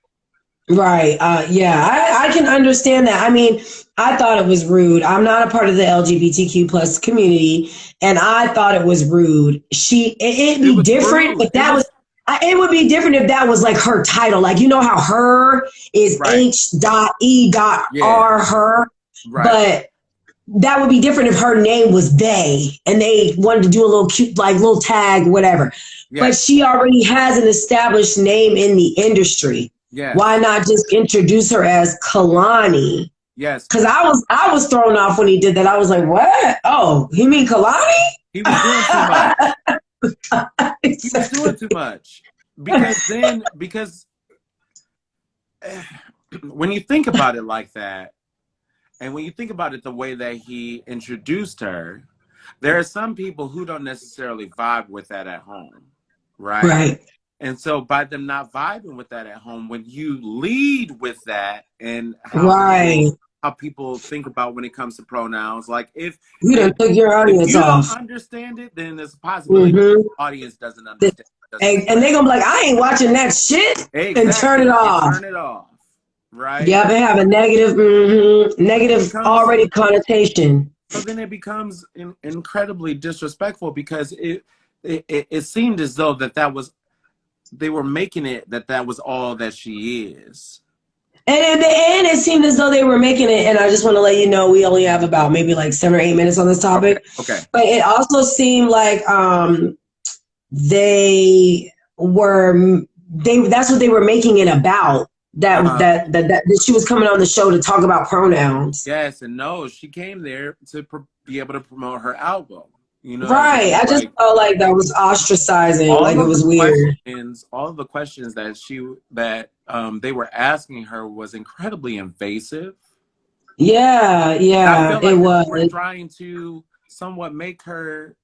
Right. Yeah, I can understand that. I mean, I thought it was rude. I'm not a part of the LGBTQ plus community, and I thought it was rude. It'd It be was different rude. if that was, it would be different if that was like her title. Like, you know how her is Right. H.E.R. Yeah. her, Right. but that would be different if her name was they and they wanted to do a little cute, like little tag, whatever. But Yes. she already has an established name in the industry. Yes. Why not just introduce her as Kehlani? Yes. Because I was thrown off when he did that. I was like, what? Oh, he mean Kehlani? He was doing too much. He was doing too much. Because when you think about it like that, and when you think about it the way that he introduced her, there are some people who don't necessarily vibe with that at home, right? Right. And so by them not vibing with that at home, when you lead with that and Right. how people think about when it comes to pronouns, like if You done took your audience you off. don't understand it, then there's a possibility the audience doesn't understand. And they're gonna be like, I ain't watching that shit, Exactly. and turn it off. Turn it off. Right? Yeah, they have a negative already connotation. So then it becomes incredibly disrespectful because it seemed as though that was, they were making it that was all that she is. And at the end, it seemed as though they were making it. And I just want to let you know, we only have about maybe like 7 or 8 minutes on this topic. Okay. But it also seemed like that's what they were making it about. That she was coming on the show to talk about pronouns. Yes, and no, she came there to be able to promote her album. You know, right? I just felt like that was ostracizing. Like it was weird. All of the questions that they were asking her was incredibly invasive. Yeah, yeah, it was. They were trying to somewhat make her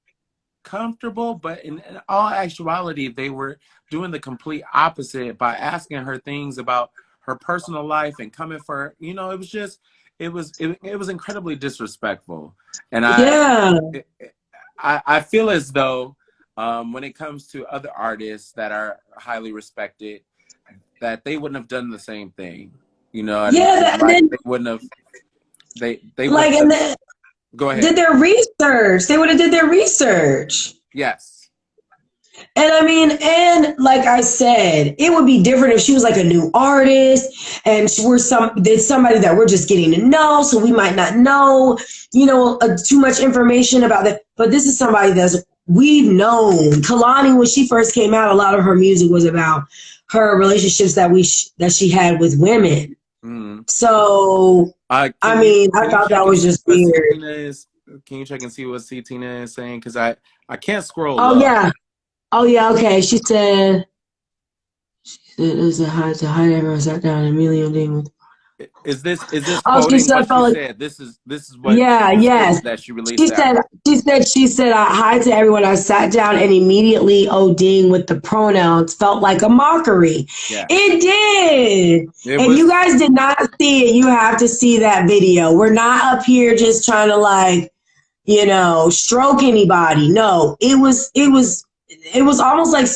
comfortable, but in all actuality, they were doing the complete opposite by asking her things about her personal life and coming for her. You know, it was just it was incredibly disrespectful, and I feel as though when it comes to other artists that are highly respected, that they wouldn't have done the same thing. You know, yeah, they wouldn't have. They like and then go ahead. Did their research. They would have did their research. Yes. And I mean, and like I said, it would be different if she was like a new artist and there's somebody that we're just getting to know, so we might not know, too much information about that. But this is somebody we've known. Kehlani, when she first came out, a lot of her music was about her relationships that she had with women. So I thought that was just weird. Can you check and see what C Tina is saying? Because I can't scroll. Oh yeah. Okay. She said hi everyone sat down and immediately on with. Is this quoting what she said? This is what that she released. She said hi to everyone. I sat down and immediately ODing with the pronouns felt like a mockery. Yeah. It did. You guys did not see it. You have to see that video. We're not up here just trying to stroke anybody. No, it was it was almost like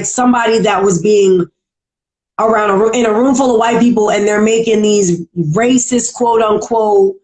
somebody that was being around in a room full of white people, and they're making these racist quote unquote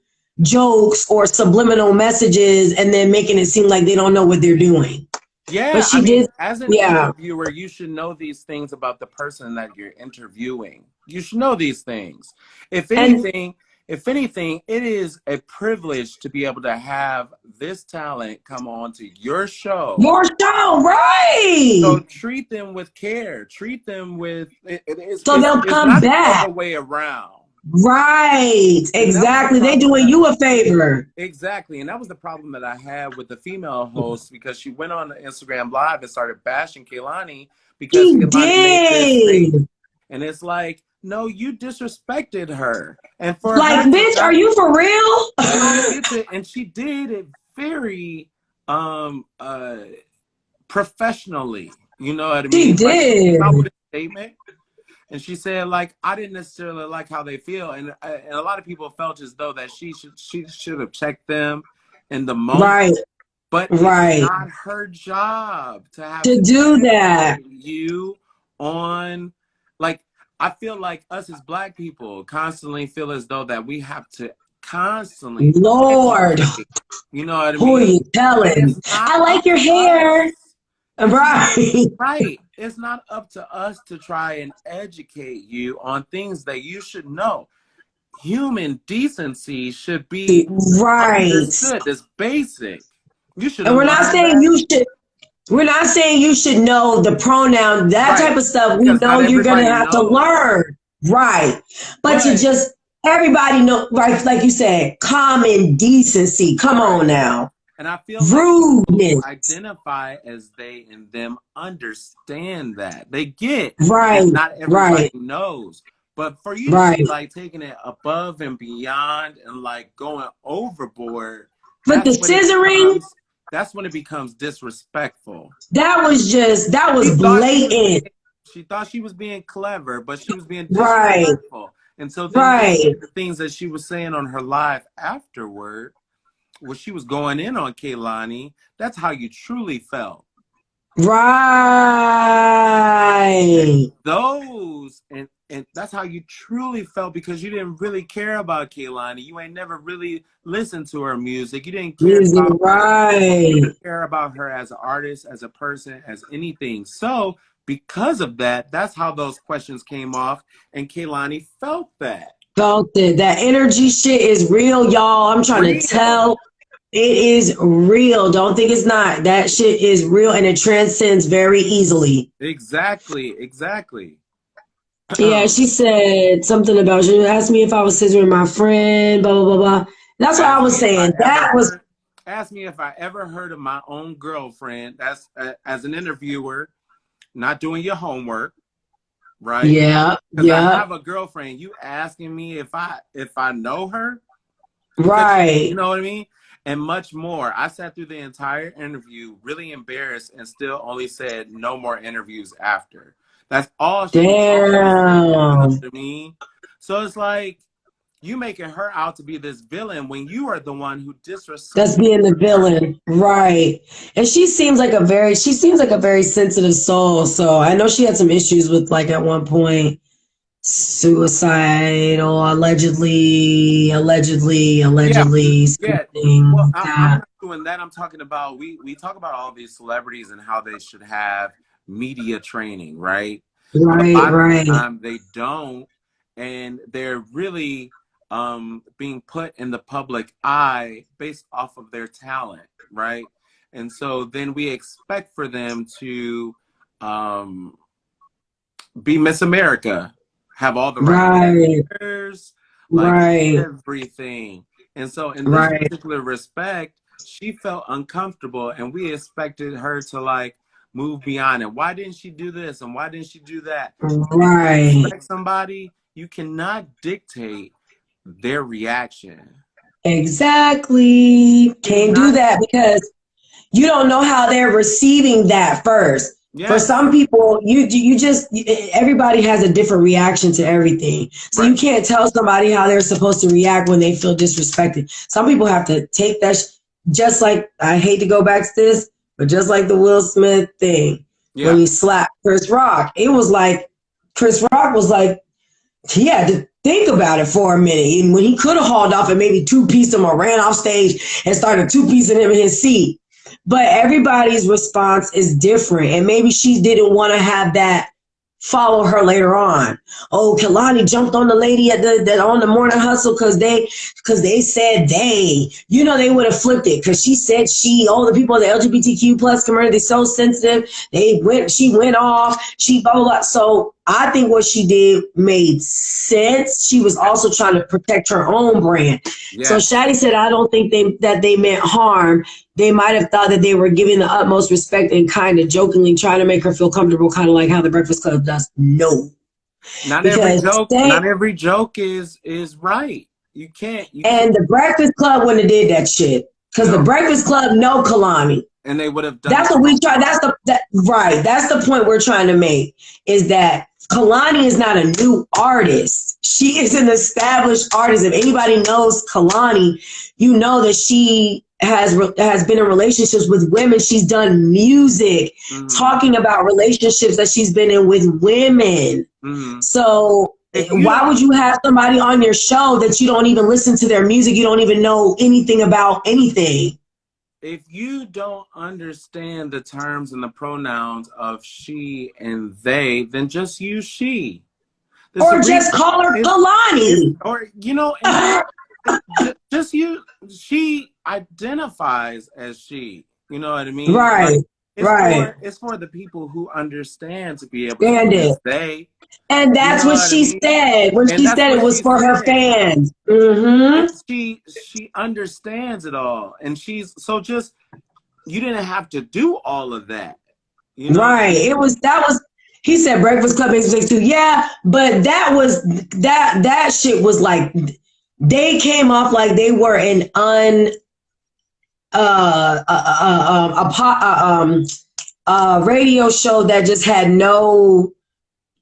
jokes or subliminal messages, and then making it seem like they don't know what they're doing. Yeah, but she did. As an interviewer, you should know these things about the person that you're interviewing. You should know these things. If anything, it is a privilege to be able to have this talent come on to your show. Your show, right? So treat them with care. Treat them with so they'll come not back. The other way around. Right, exactly. They doing you a favor. Exactly, and that was the problem that I had with the female host, because she went on the Instagram Live and started bashing Kehlani because Kehlani made this, and it's like, no, you disrespected her, and for like, bitch, are you for real? And she did it very professionally. You know what I mean? She did. With a statement. And she said, like, I didn't necessarily like how they feel, and a lot of people felt as though that she should have checked them in the moment, right? But it's not her job to do that. You on, like, I feel like us as Black people constantly feel as though that we have to constantly, Lord, you know what I mean? Who are you telling? I like your hair. Right. It's not up to us to try and educate you on things that you should know. Human decency should be understood. It's basic. You should. And we're not saying you should. We're not saying you should know the pronoun, that type of stuff. We know you're gonna have to learn, right? But to just everybody know, right? Like you said, common decency. Come on now. And I feel rudeness. Like identify as they and them understand that. They get right. Not everybody knows. But for you to be like taking it above and beyond and like going overboard. But the scissoring, that's when it becomes disrespectful. That was blatant. She thought she was being clever, but she was being disrespectful. And so the things that she was saying on her live afterward, when she was going in on Kehlani, that's how you truly felt. Right. And that's how you truly felt, because you didn't really care about Kehlani. You ain't never really listened to her music. You didn't care about her. You didn't care about her as an artist, as a person, as anything. So because of that, that's how those questions came off, and Kehlani felt that. Felt it. That energy shit is real, y'all. I'm trying to tell. It is real. Don't think it's not. That shit is real, and it transcends very easily. Exactly. Yeah, she said something about, she asked me if I was scissoring my friend, blah, blah, blah, blah. That's what I was saying. Asked me if I ever heard of my own girlfriend. That's as an interviewer, not doing your homework. Right? Yeah. Because I have a girlfriend. You asking me if I know her? Right. You know what I mean? And much more. I sat through the entire interview, really embarrassed, and still only said no more interviews after. That's all she Damn. You know what I mean? So it's like you making her out to be this villain when you are the one who disrespects. That's being the villain, right? And she seems like a very sensitive soul. So I know she had some issues with, like, at one point, suicide or allegedly. Yeah. Well, I'm not doing that. I'm talking about we talk about all these celebrities and how they should have media training, right? Right. Of the time they don't, and they're really being put in the public eye based off of their talent, right? And so then we expect for them to be Miss America, have all the right answers, like everything. And so in this particular respect, she felt uncomfortable, and we expected her to, like, move beyond it. Why didn't she do this? And why didn't she do that? Right. If you respect somebody, you cannot dictate their reaction. Exactly. Can't do that, because you don't know how they're receiving that first. Yes. For some people, everybody has a different reaction to everything. So you can't tell somebody how they're supposed to react when they feel disrespected. Some people have to take that, just like, I hate to go back to this, But just like the Will Smith thing, when he slapped Chris Rock, it was like Chris Rock was like, he had to think about it for a minute. And when he could have hauled off and maybe two-pieced him or ran off stage and started two-piecing him in his seat. But everybody's response is different. And maybe she didn't want to have that follow her later on. Oh, Kehlani jumped on the lady at on the Morning Hustle because they said they would have flipped it because she said the people in the LGBTQ plus community so sensitive. She went off, she blah, blah, blah. So I think what she did made sense. She was also trying to protect her own brand. Yeah. So Shadi said, I don't think they meant harm. They might have thought that they were giving the utmost respect and kind of jokingly trying to make her feel comfortable, kind of like how the Breakfast Club does. No. Not every joke is right. You can't. And the Breakfast Club wouldn't have did that shit. Because the Breakfast Club know Kehlani. And they would have done That's what we try. Right. That's the point we're trying to make, is that Kehlani is not a new artist. She is an established artist. If anybody knows Kehlani, you know that she has been in relationships with women. She's done music talking about relationships that she's been in with women. So why would you have somebody on your show that you don't even listen to their music? You don't even know anything about anything. If you don't understand the terms and the pronouns of she and they, then just use she. Or just call her Kehlani. Or, just use, she identifies as she. You know what I mean? Right. It's for the people who understand to be able to use they. And that's what she said when she said it was for her fans. She understands it all, and you didn't have to do all of that. Right. He said Breakfast Club makes mistakes too. Yeah, but that shit was like, they came off like they were an radio show that just had no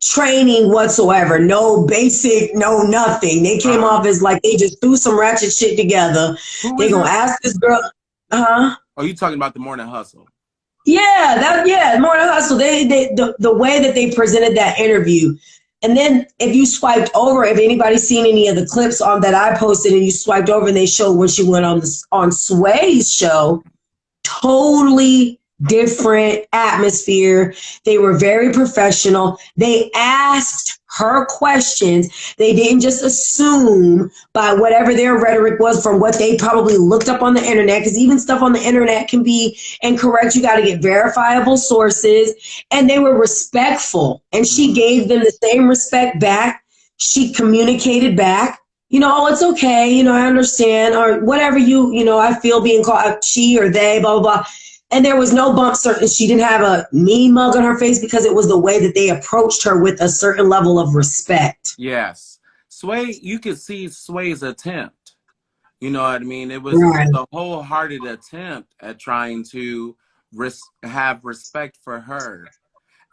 training whatsoever, no basic, no nothing. They came off as like they just threw some ratchet shit together. They gonna ask this girl, Oh, you talking about the Morning Hustle? Yeah, Morning Hustle. The way that they presented that interview, and then if you swiped over, if anybody's seen any of the clips on that I posted, and you swiped over and they showed when she went on Sway's show, totally different atmosphere. They were very professional. They asked her questions. They didn't just assume by whatever their rhetoric was from what they probably looked up on the internet, because even stuff on the internet can be incorrect. You got to get verifiable sources. And they were respectful. And she gave them the same respect back. She communicated back. Oh, it's okay. I understand. Or whatever I feel being called she or they, blah, blah, blah. And there was no bump. She didn't have a mean mug on her face because it was the way that they approached her with a certain level of respect. Yes. Sway, you could see Sway's attempt. You know what I mean? It was a wholehearted attempt at trying to have respect for her.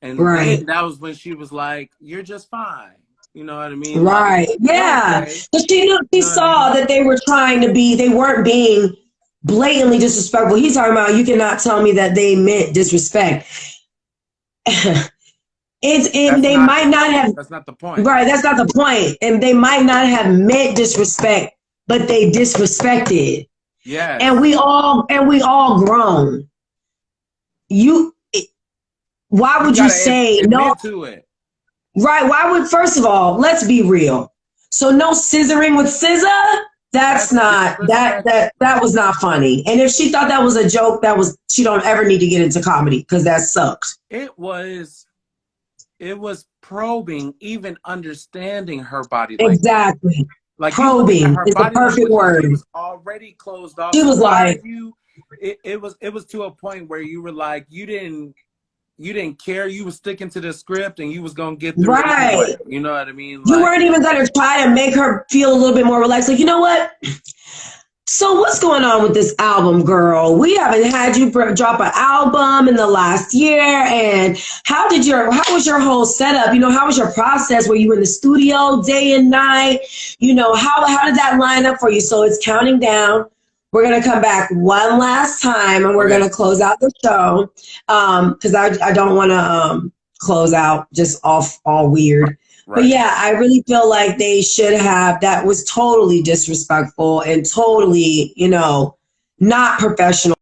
And then that was when she was like, you're just fine. You know what I mean? Right. Like, yeah. But she saw that they weren't being blatantly disrespectful. He's talking about, you cannot tell me that they meant disrespect. That's not the point. Right, that's not the point. And they might not have meant disrespect, but they disrespected. Yeah. And we all grown. Why would you say no to it? Right, first of all, let's be real. So no scissoring with SZA? That was not funny. And if she thought that was a joke, she don't ever need to get into comedy, because that sucks. It was probing, even understanding her body. Exactly. Like probing is the perfect word. She was already closed off. She was like, it was to a point where you were like, you didn't care. You were sticking to the script and you was going to get through it. You know what I mean? You weren't even going to try to make her feel a little bit more relaxed. Like, you know what? So what's going on with this album, girl? We haven't had you drop an album in the last year. And how was your whole setup? How was your process? Were you in the studio day and night? How did that line up for you? So it's counting down We're going to come back one last time and we're going to close out the show. Cause I don't want to, close out just all weird. Right. But yeah, I really feel like they should have, that was totally disrespectful and totally, you know, not professional.